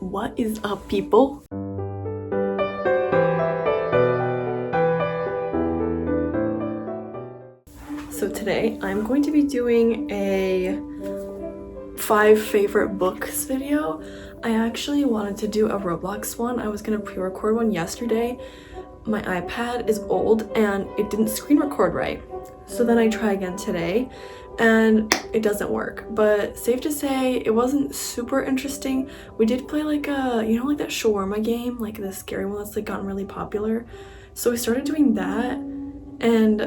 What is up, people? So today I'm going to be doing a 5 favorite books video. I actually wanted to do a Roblox one. I was gonna pre-record one yesterday. My iPad is old and it didn't screen record right. So then I try again today and it doesn't work. But safe to say, it wasn't super interesting. We did play like a, you know, like that shawarma game, like the scary one that's like gotten really popular. So we started doing that and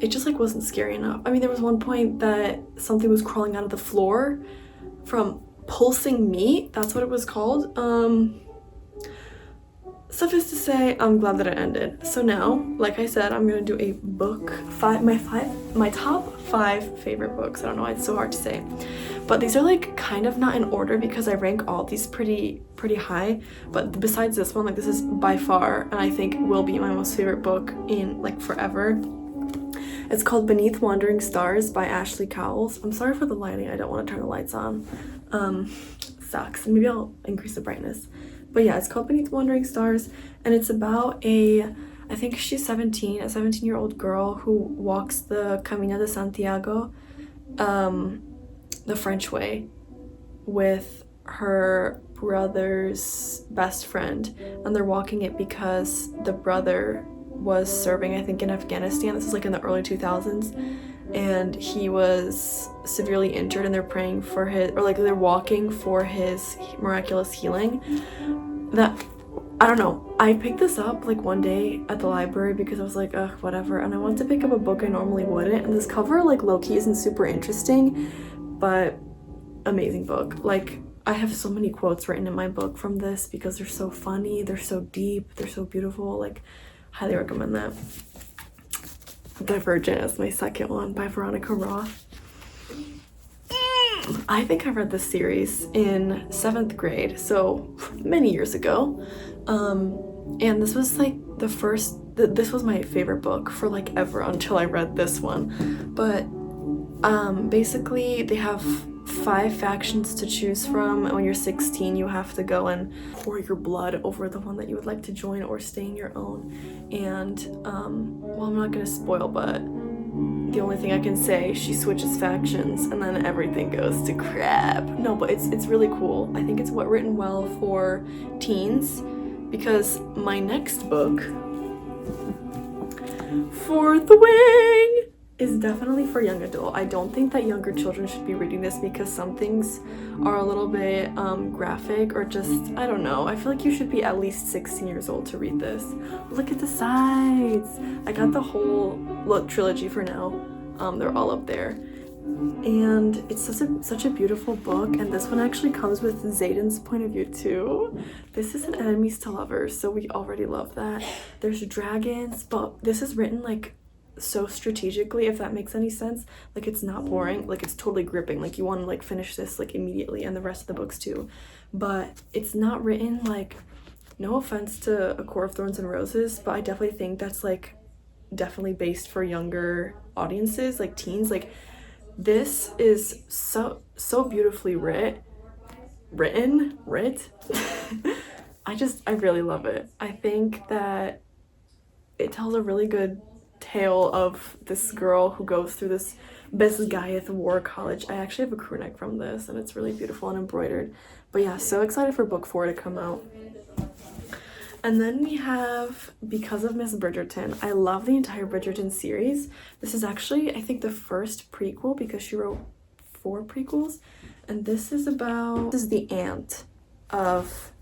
it just like wasn't scary enough. I mean, there was one point that something was crawling out of the floor from pulsing meat. That's what it was called. Suffice to say, I'm glad that it ended. So now, like I said, I'm gonna do a book, my top 5 favorite books. I don't know why it's so hard to say. But these are like kind of not in order because I rank all these pretty high. But besides this one, like this is by far, and I think will be my most favorite book in like forever. It's called Beneath Wandering Stars by Ashley Cowles. I'm sorry for the lighting. I don't want to turn the lights on. Sucks. Maybe I'll increase the brightness. But yeah, it's called Beneath Wandering Stars, and it's about I think she's 17, a 17-year-old girl who walks the Camino de Santiago, the French way, with her brother's best friend, and they're walking it because the brother was serving, I think, in Afghanistan. This is like in the early 2000s, and he was severely injured, and they're praying for his, or like they're walking for his miraculous healing. That, I don't know, I picked this up like one day at the library because I was like, ugh, whatever, and I wanted to pick up a book I normally wouldn't, and this cover like low-key isn't super interesting, but amazing book. Like, I have so many quotes written in my book from this because they're so funny, they're so deep, they're so beautiful. Like, highly recommend that. Divergent is my second one by Veronica Roth. I think I read this series in 7th grade, so many years ago. And this was like the first, this was my favorite book for like ever until I read this one. But basically they have 5 factions to choose from, and when you're 16 you have to go and pour your blood over the one that you would like to join or stay in your own. And well, I'm not gonna spoil, but the only thing I can say, she switches factions and then everything goes to crap. No, but it's really cool. I think it's written well for teens, because my next book, For the Wing, is definitely for young adult. I don't think that younger children should be reading this because some things are a little bit graphic, or just, I don't know. I feel like you should be at least 16 years old to read this. Look at the sides. I got the whole trilogy for now. They're all up there. And it's such a beautiful book, and this one actually comes with Zayden's point of view too. This is an enemies to lovers, so we already love that. There's dragons, but this is written like so strategically, if that makes any sense. Like, it's not boring, like it's totally gripping, like you want to like finish this like immediately, and the rest of the books too. But it's not written like, no offense to A Court of Thorns and Roses, but I definitely think that's like definitely based for younger audiences, like teens. Like, this is so beautifully writ I really love it. I think that it tells a really good tale of this girl who goes through this Besgayeth War College. I actually have a crew neck from this, and it's really beautiful and embroidered. But yeah, so excited for book 4 to come out. And then we have Because of Miss Bridgerton. I love the entire Bridgerton series. This is actually, I think, the first prequel, because she wrote 4 prequels. And this is the aunt of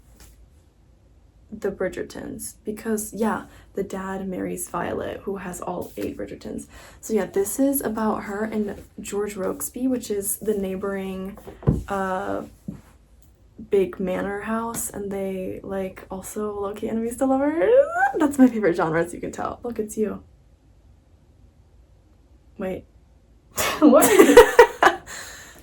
the Bridgertons, because yeah, the dad marries Violet, who has all 8 Bridgertons. So yeah, this is about her and George Rokesby, which is the neighboring big manor house, and they like also low-key enemies to lovers. That's my favorite genre, as you can tell. Look, it's you. Wait. What?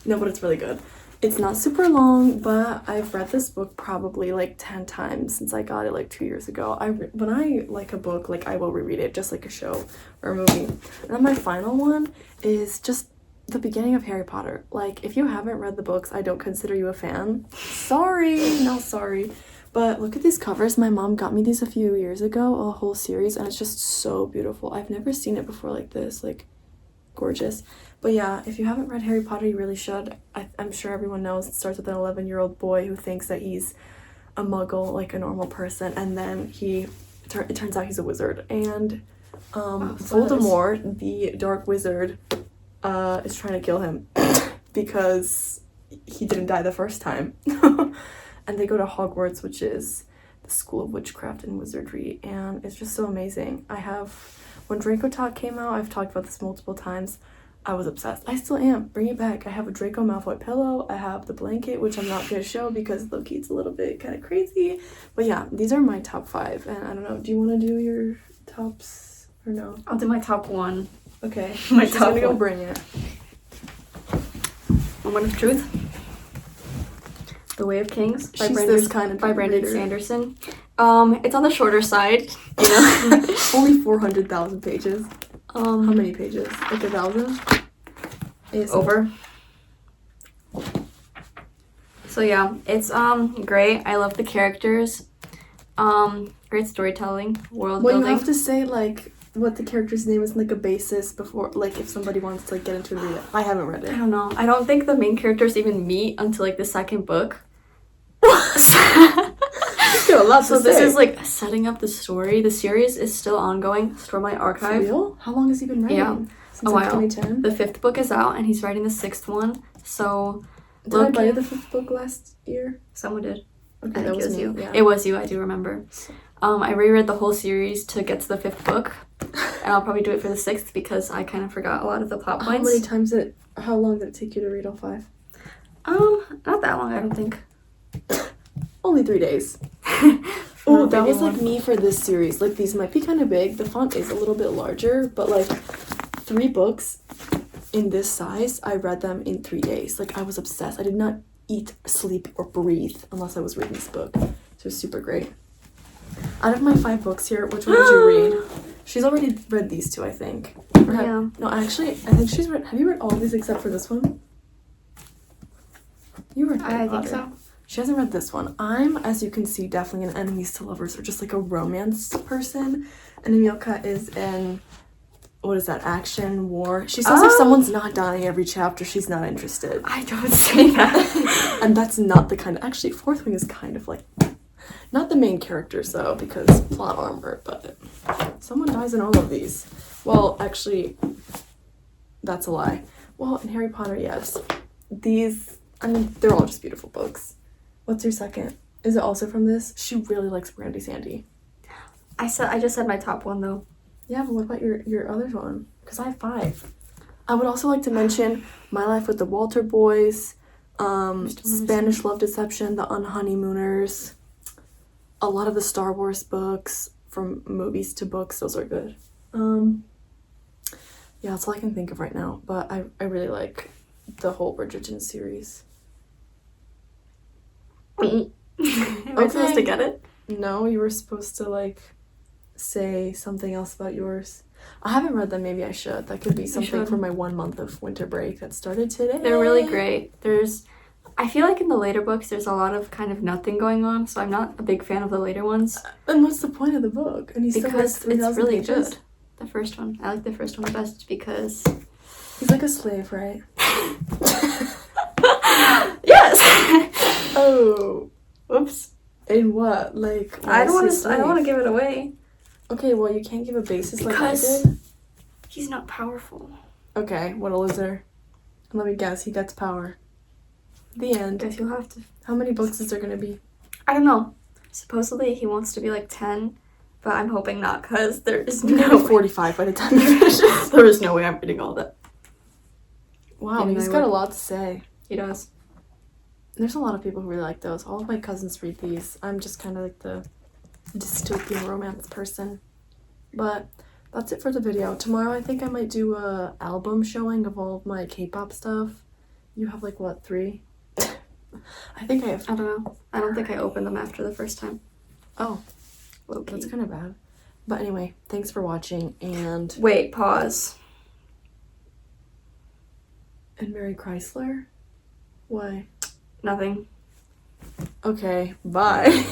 No, but it's really good. It's not super long, but I've read this book probably like 10 times since I got it like 2 years ago. When I like a book, like I will reread it just like a show or a movie. And then my final one is just the beginning of Harry Potter. Like, if you haven't read the books, I don't consider you a fan. Sorry, not sorry. But look at these covers. My mom got me these a few years ago, a whole series, and it's just so beautiful. I've never seen it before like this, like, gorgeous. But yeah, if you haven't read Harry Potter, you really should. I'm sure everyone knows it starts with an 11-year-old boy who thinks that he's a muggle, like a normal person, and then it turns out he's a wizard. And Voldemort, the Dark Wizard, is trying to kill him because he didn't die the first time. And they go to Hogwarts, which is the School of Witchcraft and Wizardry, and it's just so amazing. When Draco Talk came out, I've talked about this multiple times, I was obsessed. I still am. Bring it back. I have a Draco Malfoy pillow. I have the blanket, which I'm not going to show because low-key it's a little bit kind of crazy. But yeah, these are my top 5, and I don't know, do you want to do your tops or no? I'll do my top 1. Okay. My She's top gonna go one. bring it. Moment of Truth. The Way of Kings by She's Brandon, this kind of by Brandon reader. Sanderson. It's on the shorter side, you know. Only 400,000 pages. How How many pages? Like 1,000? Over. So yeah, it's great. I love the characters. Great storytelling, world Well, building. you have to say, like, what the character's name is and, like, a basis before, like, if somebody wants to, like, get into it and read it. I haven't read I it. don't know. I don't think the main characters even meet until like the second book. Got a lot So to this say. is like setting up the story. The series is still ongoing. Stormlight For Archive. real? How long has he been writing? Yeah. Since A like while. 2010? The 5th book is out, and he's writing the 6th one. So Did I buy you the 5th book last year? someone did. Okay, I that think was it was me. you. Yeah. It was you. I do remember. I reread the whole series to get to the 5th book, and I'll probably do it for the 6th because I kind of forgot a lot of the plot points. How long did it take you to read all 5? Not that long, I don't think. Only 3 days. Oh, that was like me for this series. Like, these might be kind of big. The font is a little bit larger, but like 3 books in this size, I read them in 3 days. Like, I was obsessed. I did not eat, sleep, or breathe unless I was reading this book. So it was super great. Out of my 5 books here, which one did you read? She's already read these 2, I think. Yeah. No, actually, I think she's read. Have you read all of these except for this one? You read Harry I think Potter. so. She hasn't read this one. I'm, as you can see, definitely an enemies to lovers or just like a romance person. And Emilka is in, what is that, action, war. She says if someone's not dying every chapter, she's not interested. I don't say that. And that's not the kind of, actually, Fourth Wing is kind of like, not the main characters though, because plot armor, but someone dies in all of these. Well, actually, that's a lie. Well, in Harry Potter, yes. These, I mean, they're all just beautiful books. What's your second? Is it also from this? She really likes Brandy Sandy. I just said my top 1 though. Yeah, but what about your other one? Because I have 5. I would also like to mention My Life with the Walter Boys, Spanish Love Deception, The Unhoneymooners, a lot of the Star Wars books, from movies to books, those are good. Yeah, that's all I can think of right now, but I really like the whole Bridgerton series. Am I supposed to get it? No, you were supposed to, like, say something else about yours. I haven't read them, maybe I should. That could be something should. for my 1 month of winter break that started today. They're really great. I feel like in the later books there's a lot of kind of nothing going on, so I'm not a big fan of the later ones. And what's the point of the book? And he still Because has 3,000 it's really pages? good. The first one. I like the first one best because... He's like a slave, right? Yes! Oh. Whoops. In what? Like, I don't want to to give it away. Okay, well, you can't give a basis like I Because- did. He's not powerful. Okay, what a loser. Let me guess, he gets power. The end. Guess you'll have to. How many books is there gonna be? I don't know. Supposedly he wants to be like 10, but I'm hoping not because there is Maybe no way. 45 by the time he finishes. There is no way I'm reading all that. Wow, And he's I got a would- lot to say. He does. There's a lot of people who really like those. All of my cousins read these. I'm just kind of like the dystopian romance person. But that's it for the video. Tomorrow I think I might do a album showing of all of my K-pop stuff. You have like, what, 3? I think I have. I don't know. I don't think I opened them after the first time. Oh, Low-key. that's kind of bad. But anyway, thanks for watching and... Wait, pause. And Mary Chrysler? Why? Nothing. Okay, bye.